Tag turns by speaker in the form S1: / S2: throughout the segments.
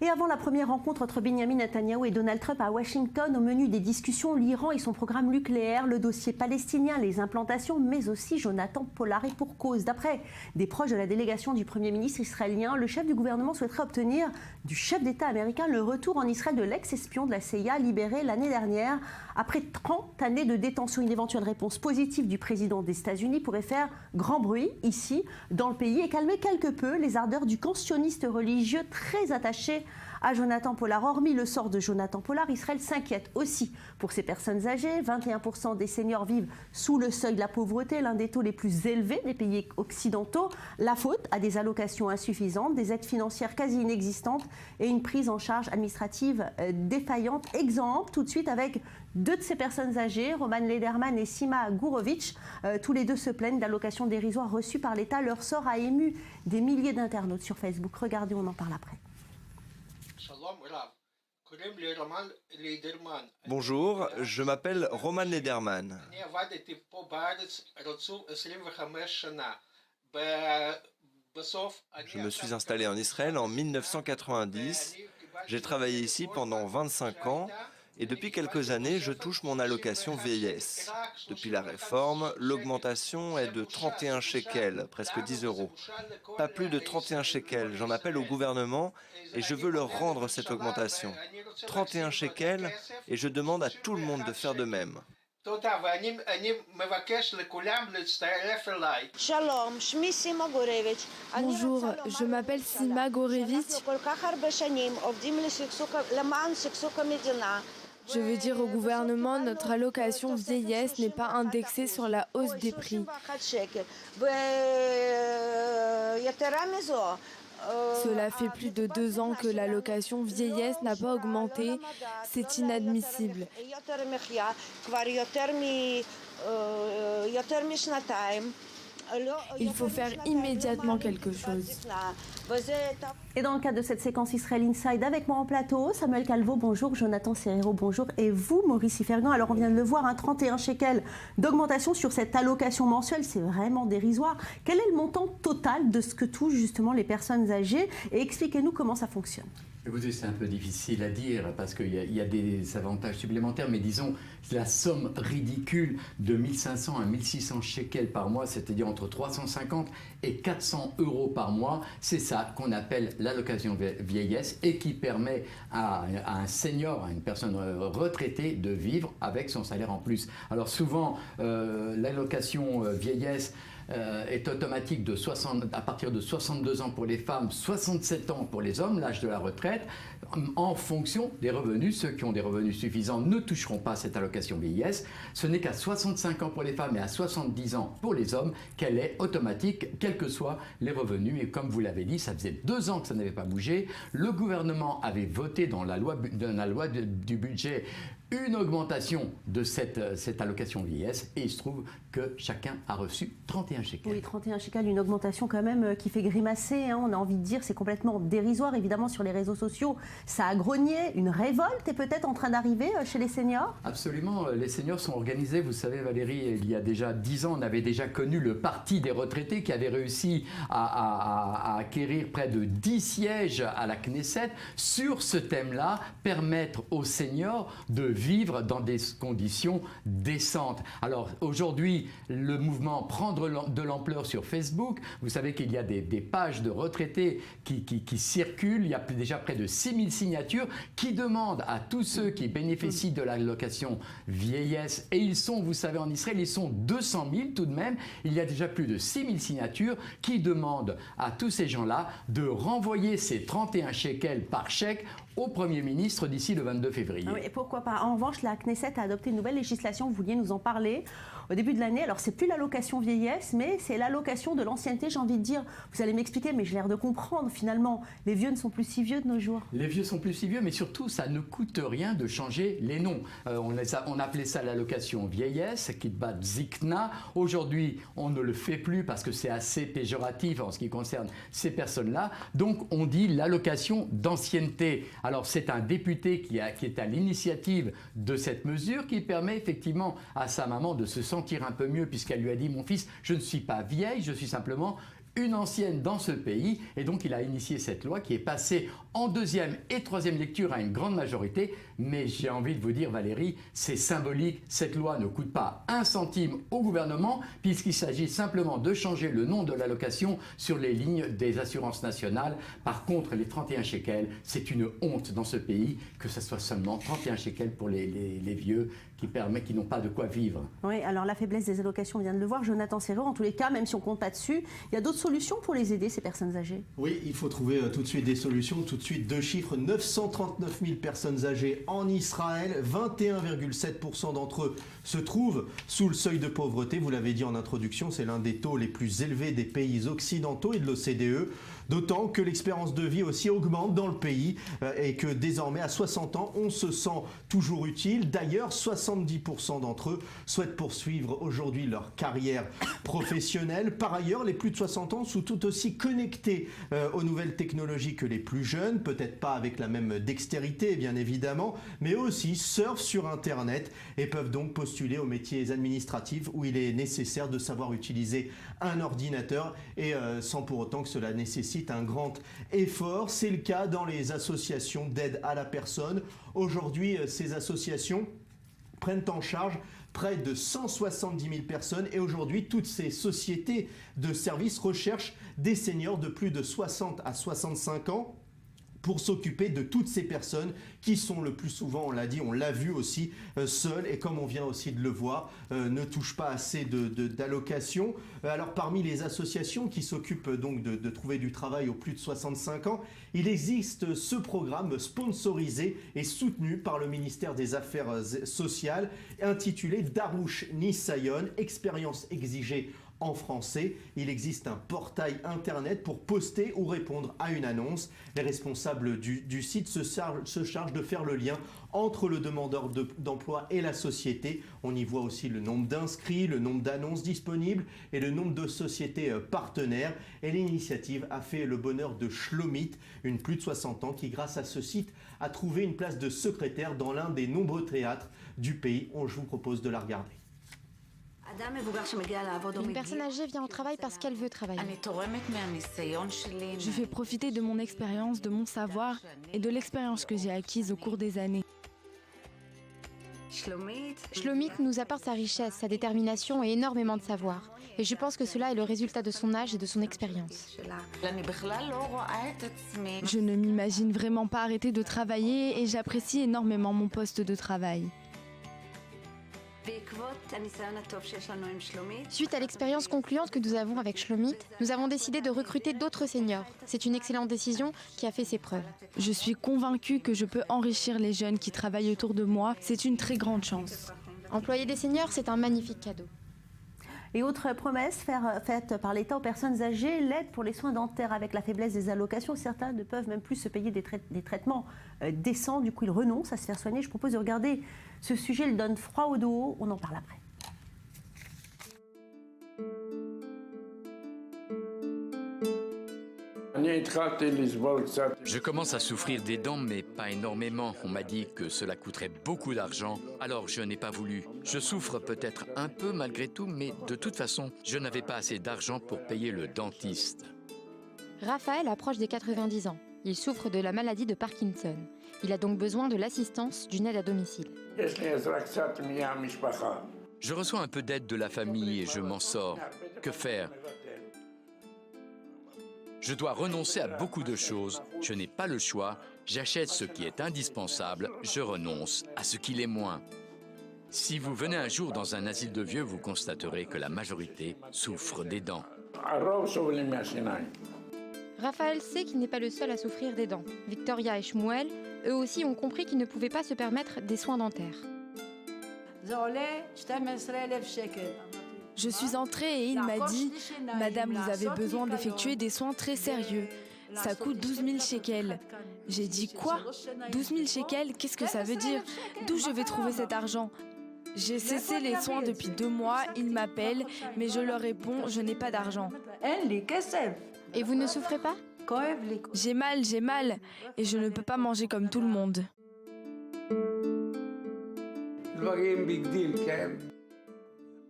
S1: Et avant la première rencontre entre Benjamin Netanyahou et Donald Trump à Washington, au menu des discussions, l'Iran et son programme nucléaire, le dossier palestinien, les implantations, mais aussi Jonathan Pollard. Et pour cause, d'après des proches de la délégation du Premier ministre israélien, le chef du gouvernement souhaiterait obtenir du chef d'État américain le retour en Israël de l'ex-espion de la CIA libéré l'année dernière. Après 30 années de détention, une éventuelle réponse positive du président des États-Unis pourrait faire grand bruit ici, dans le pays, et calmer quelque peu les ardeurs du camp sioniste religieux très attaché à Jonathan Pollard. Hormis le sort de Jonathan Pollard, Israël s'inquiète aussi pour ces personnes âgées. 21% des seniors vivent sous le seuil de la pauvreté, l'un des taux les plus élevés des pays occidentaux. La faute à des allocations insuffisantes, des aides financières quasi inexistantes et une prise en charge administrative défaillante. Exemple, tout de suite avec deux de ces personnes âgées, Roman Lederman et Sima Gourovitch. Tous les deux se plaignent d'allocations dérisoires reçues par l'État. Leur sort a ému des milliers d'internautes sur Facebook. Regardez, on en parle après.
S2: Bonjour, je m'appelle Roman Lederman. Je me suis installé en Israël en 1990. J'ai travaillé ici pendant 25 ans et depuis quelques années, je touche mon allocation vieillesse. Depuis la réforme, l'augmentation est de 31 shekels, presque 10 euros. Pas plus de 31 shekels. J'en appelle au gouvernement et je veux leur rendre cette augmentation. 31 shekels et je demande à tout le monde de faire de même.
S3: Bonjour, je m'appelle Sima Gourovitch. Je veux dire au gouvernement, notre allocation vieillesse n'est pas indexée sur la hausse des prix. Cela fait plus de 2 ans que l'allocation vieillesse n'a pas augmenté. C'est inadmissible. Il faut faire immédiatement quelque chose.
S1: Et dans le cadre de cette séquence Israël Inside, avec moi en plateau, Samuel Calvo, bonjour, Jonathan Serrero, bonjour, et vous, Maurice Ifergan. Alors on vient de le voir, 31 shekels d'augmentation sur cette allocation mensuelle, c'est vraiment dérisoire. Quel est le montant total de ce que touchent justement les personnes âgées? Et expliquez-nous comment ça fonctionne.
S4: Écoutez, c'est un peu difficile à dire parce qu'il y a des avantages supplémentaires, mais disons la somme ridicule de 1500 à 1600 shekels par mois, c'est-à-dire entre 350 et 400 euros par mois, c'est ça qu'on appelle l'allocation vieillesse et qui permet à un senior, à une personne retraitée de vivre avec son salaire en plus. Alors souvent, l'allocation vieillesse est automatique à partir de 62 ans pour les femmes, 67 ans pour les hommes, l'âge de la retraite, en fonction des revenus. Ceux qui ont des revenus suffisants ne toucheront pas cette allocation vieillesse. Ce n'est qu'à 65 ans pour les femmes et à 70 ans pour les hommes qu'elle est automatique, quels que soient les revenus. Et comme vous l'avez dit, ça faisait 2 ans que ça n'avait pas bougé. Le gouvernement avait voté dans la loi du budget une augmentation de cette allocation vieillesse et il se trouve que chacun a reçu 31 shekels.
S1: Oui, 31 shekels, une augmentation quand même qui fait grimacer, hein, on a envie de dire, c'est complètement dérisoire. Évidemment, sur les réseaux sociaux, ça a grogné, une révolte est peut-être en train d'arriver chez les seniors?
S4: Absolument, les seniors sont organisés, vous savez Valérie, il y a déjà 10 ans, on avait déjà connu le parti des retraités qui avait réussi à acquérir près de 10 sièges à la Knesset sur ce thème-là, permettre aux seniors de vivre dans des conditions décentes. Alors aujourd'hui, le mouvement prend de l'ampleur sur Facebook. Vous savez qu'il y a des pages de retraités qui circulent. Il y a déjà près de 6000 signatures qui demandent à tous ceux qui bénéficient de l'allocation vieillesse, et ils sont, vous savez, en Israël, ils sont 200 000 tout de même. Il y a déjà plus de 6000 signatures qui demandent à tous ces gens-là de renvoyer ces 31 shekels par chèque au Premier ministre d'ici le 22 février.
S1: Oui, et pourquoi pas. En revanche, la Knesset a adopté une nouvelle législation, vous vouliez nous en parler, au début de l'année. Alors, c'est plus l'allocation vieillesse, mais c'est l'allocation de l'ancienneté, j'ai envie de dire. Vous allez m'expliquer, mais j'ai l'air de comprendre, finalement. Les vieux ne sont plus si vieux de nos jours.
S4: Les vieux sont plus si vieux, mais surtout, ça ne coûte rien de changer les noms. On appelait ça l'allocation vieillesse, Kitbat Zikna. Aujourd'hui, on ne le fait plus parce que c'est assez péjoratif en ce qui concerne ces personnes-là. Donc, on dit l'allocation d'ancienneté. Alors, c'est un député qui est à l'initiative de cette mesure qui permet effectivement à sa maman de se sentir un peu mieux puisqu'elle lui a dit « Mon fils, je ne suis pas vieille, je suis simplement une ancienne dans ce pays, et donc il a initié cette loi qui est passée en deuxième et troisième lecture à une grande majorité. Mais j'ai envie de vous dire, Valérie, c'est symbolique, cette loi ne coûte pas un centime au gouvernement, puisqu'il s'agit simplement de changer le nom de l'allocation sur les lignes des assurances nationales. Par contre, les 31 shekels, c'est une honte dans ce pays que ce soit seulement 31 shekels pour les vieux qui n'ont pas de quoi vivre.
S1: Oui, alors la faiblesse des allocations, on vient de le voir. Jonathan Serrault, en tous les cas, même si on ne compte pas dessus, il y a d'autres solutions pour les aider, ces personnes âgées?
S5: Oui, il faut trouver tout de suite des solutions. Tout de suite, 2 chiffres, 939 000 personnes âgées en Israël. 21,7% d'entre eux se trouvent sous le seuil de pauvreté. Vous l'avez dit en introduction, c'est l'un des taux les plus élevés des pays occidentaux et de l'OCDE. D'autant que l'espérance de vie aussi augmente dans le pays et que désormais, à 60 ans, on se sent toujours utile. D'ailleurs, 70% d'entre eux souhaitent poursuivre aujourd'hui leur carrière professionnelle. Par ailleurs, les plus de 60 ans sont tout aussi connectés aux nouvelles technologies que les plus jeunes, peut-être pas avec la même dextérité, bien évidemment, mais aussi surfent sur Internet et peuvent donc postuler aux métiers administratifs où il est nécessaire de savoir utiliser un ordinateur et sans pour autant que cela nécessite un grand effort. C'est le cas dans les associations d'aide à la personne. Aujourd'hui, ces associations prennent en charge près de 170 000 personnes et aujourd'hui, toutes ces sociétés de services recherchent des seniors de plus de 60 à 65 ans pour s'occuper de toutes ces personnes qui sont le plus souvent, on l'a dit, on l'a vu aussi, seules et comme on vient aussi de le voir, ne touchent pas assez d'allocations. Alors parmi les associations qui s'occupent donc de trouver du travail aux plus de 65 ans, il existe ce programme sponsorisé et soutenu par le ministère des Affaires sociales intitulé Darush Nisayon, expérience exigée en français. Il existe un portail internet pour poster ou répondre à une annonce. Les responsables du site se chargent de faire le lien entre le demandeur d'emploi et la société. On y voit aussi le nombre d'inscrits, le nombre d'annonces disponibles et le nombre de sociétés partenaires. Et l'initiative a fait le bonheur de Shlomit, une plus de 60 ans qui, grâce à ce site, a trouvé une place de secrétaire dans l'un des nombreux théâtres du pays. Je vous propose de la regarder.
S6: Une personne âgée vient au travail parce qu'elle veut travailler. Je fais profiter de mon expérience, de mon savoir et de l'expérience que j'ai acquise au cours des années. Shlomit nous apporte sa richesse, sa détermination et énormément de savoir. Et je pense que cela est le résultat de son âge et de son expérience. Je ne m'imagine vraiment pas arrêter de travailler et j'apprécie énormément mon poste de travail. Suite à l'expérience concluante que nous avons avec Shlomit, nous avons décidé de recruter d'autres seniors. C'est une excellente décision qui a fait ses preuves. Je suis convaincue que je peux enrichir les jeunes qui travaillent autour de moi. C'est une très grande chance. Employer des seniors, c'est un magnifique cadeau.
S1: Et autre promesse faite par l'État aux personnes âgées, l'aide pour les soins dentaires. Avec la faiblesse des allocations, certains ne peuvent même plus se payer des traitements décents. Du coup, ils renoncent à se faire soigner. Je propose de regarder ce sujet, il donne froid au dos. On en parle après.
S7: Je commence à souffrir des dents, mais pas énormément. On m'a dit que cela coûterait beaucoup d'argent, alors je n'ai pas voulu. Je souffre peut-être un peu malgré tout, mais de toute façon, je n'avais pas assez d'argent pour payer le dentiste.
S6: Raphaël approche des 90 ans. Il souffre de la maladie de Parkinson. Il a donc besoin de l'assistance d'une aide à domicile.
S7: Je reçois un peu d'aide de la famille et je m'en sors. Que faire ? Je dois renoncer à beaucoup de choses. Je n'ai pas le choix. J'achète ce qui est indispensable. Je renonce à ce qui l'est moins. Si vous venez un jour dans un asile de vieux, vous constaterez que la majorité souffre des dents.
S6: Raphaël sait qu'il n'est pas le seul à souffrir des dents. Victoria et Shmuel, eux aussi, ont compris qu'ils ne pouvaient pas se permettre des soins dentaires.
S3: Je suis entrée et il m'a dit « Madame, vous avez besoin d'effectuer des soins très sérieux. Ça coûte 12 000 shekels. » J'ai dit « Quoi ? 12 000 shekels ? Qu'est-ce que ça veut dire ? D'où je vais trouver cet argent ?» J'ai cessé les soins depuis 2 mois, ils m'appellent, mais je leur réponds « Je n'ai pas d'argent. »
S6: Et vous ne souffrez pas ?
S3: J'ai mal, et je ne peux pas manger comme tout le monde.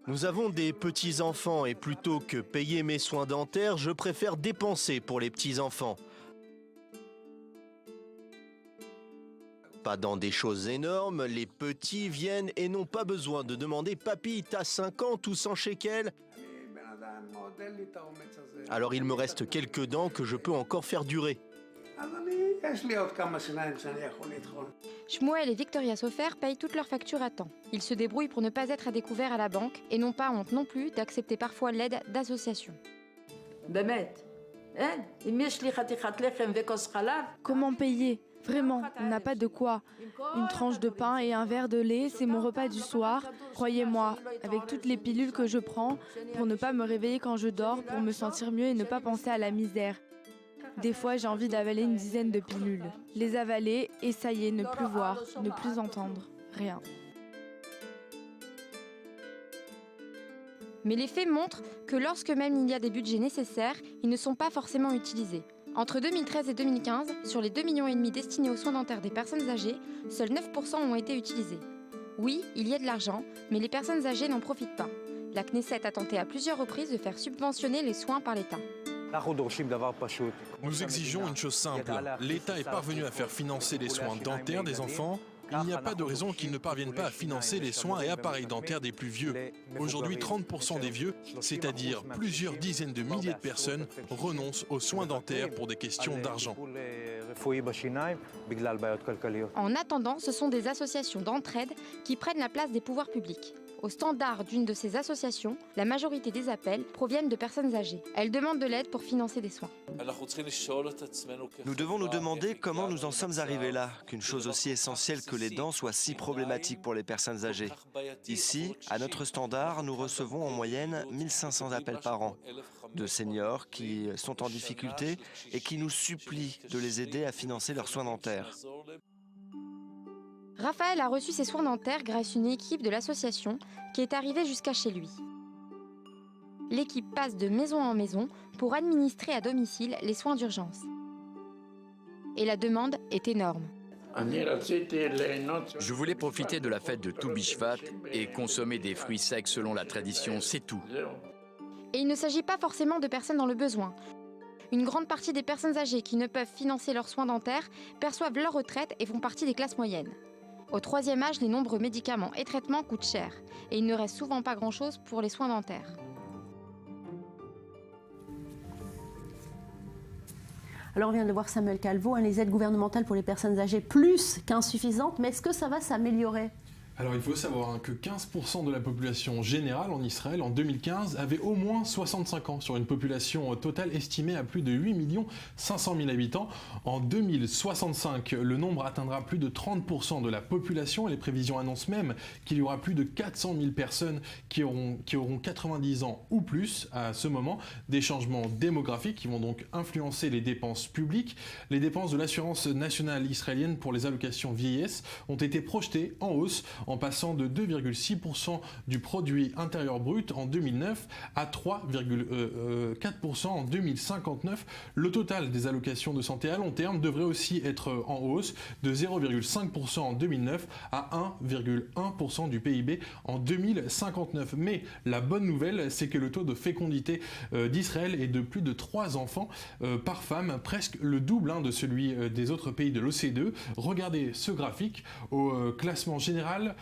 S8: Nous avons des petits-enfants et plutôt que payer mes soins dentaires, je préfère dépenser pour les petits-enfants. Pas dans des choses énormes, les petits viennent et n'ont pas besoin de demander « Papy, t'as 50 ou 100 shekels ?» Alors il me reste quelques dents que je peux encore faire durer.
S6: Shmuel et Victoria Sofer payent toutes leurs factures à temps. Ils se débrouillent pour ne pas être à découvert à la banque et n'ont pas honte non plus d'accepter parfois l'aide d'associations.
S3: Comment payer? Vraiment, on n'a pas de quoi. Une tranche de pain et un verre de lait, c'est mon repas du soir. Croyez-moi, avec toutes les pilules que je prends, pour ne pas me réveiller quand je dors, pour me sentir mieux et ne pas penser à la misère. Des fois, j'ai envie d'avaler une dizaine de pilules. Les avaler et ça y est, ne plus voir, ne plus entendre, rien.
S6: Mais les faits montrent que lorsque même il y a des budgets nécessaires, ils ne sont pas forcément utilisés. Entre 2013 et 2015, sur les 2,5 millions destinés aux soins dentaires des personnes âgées, seuls 9% ont été utilisés. Oui, il y a de l'argent, mais les personnes âgées n'en profitent pas. La Knesset a tenté à plusieurs reprises de faire subventionner les soins par l'État.
S9: Nous exigeons une chose simple. L'État est parvenu à faire financer les soins dentaires des enfants. Il n'y a pas de raison qu'ils ne parviennent pas à financer les soins et appareils dentaires des plus vieux. Aujourd'hui, 30% des vieux, c'est-à-dire plusieurs dizaines de milliers de personnes, renoncent aux soins dentaires pour des questions d'argent.
S6: En attendant, ce sont des associations d'entraide qui prennent la place des pouvoirs publics. Au standard d'une de ces associations, la majorité des appels proviennent de personnes âgées. Elles demandent de l'aide pour financer des soins.
S2: Nous devons nous demander comment nous en sommes arrivés là, qu'une chose aussi essentielle que les dents soit si problématique pour les personnes âgées. Ici, à notre standard, nous recevons en moyenne 1500 appels par an de seniors qui sont en difficulté et qui nous supplient de les aider à financer leurs soins dentaires.
S6: Raphaël a reçu ses soins dentaires grâce à une équipe de l'association qui est arrivée jusqu'à chez lui. L'équipe passe de maison en maison pour administrer à domicile les soins d'urgence. Et la demande est énorme.
S7: Je voulais profiter de la fête de Tou Bishvat et consommer des fruits secs selon la tradition, c'est tout.
S6: Et il ne s'agit pas forcément de personnes dans le besoin. Une grande partie des personnes âgées qui ne peuvent financer leurs soins dentaires perçoivent leur retraite et font partie des classes moyennes. Au troisième âge, les nombreux médicaments et traitements coûtent cher et il ne reste souvent pas grand-chose pour les soins dentaires.
S1: Alors on vient de voir Samuel Calvo, les aides gouvernementales pour les personnes âgées plus qu'insuffisantes, mais est-ce que ça va s'améliorer ?
S9: Alors il faut savoir que 15% de la population générale en Israël en 2015 avait au moins 65 ans sur une population totale estimée à plus de 8 500 000 habitants. En 2065, le nombre atteindra plus de 30% de la population et les prévisions annoncent même qu'il y aura plus de 400 000 personnes qui auront 90 ans ou plus à ce moment. Des changements démographiques qui vont donc influencer les dépenses publiques. Les dépenses de l'assurance nationale israélienne pour les allocations vieillesse ont été projetées en hausse en passant de 2,6% du produit intérieur brut en 2009 à 3,4% en 2059. Le total des allocations de santé à long terme devrait aussi être en hausse de 0,5% en 2009 à 1,1% du PIB en 2059. Mais la bonne nouvelle, c'est que le taux de fécondité d'Israël est de plus de 3 enfants par femme, presque le double de celui des autres pays de l'OCDE. Regardez ce graphique. Au classement général,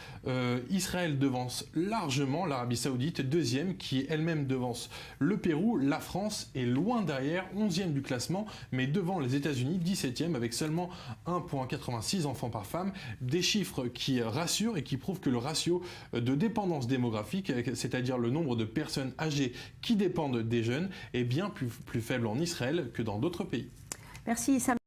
S9: Israël devance largement l'Arabie Saoudite, deuxième, qui elle-même devance le Pérou. La France est loin derrière, 11e du classement, mais devant les États-Unis, 17e, avec seulement 1,86 enfants par femme. Des chiffres qui rassurent et qui prouvent que le ratio de dépendance démographique, c'est-à-dire le nombre de personnes âgées qui dépendent des jeunes, est bien plus faible en Israël que dans d'autres pays.
S1: Merci Sam.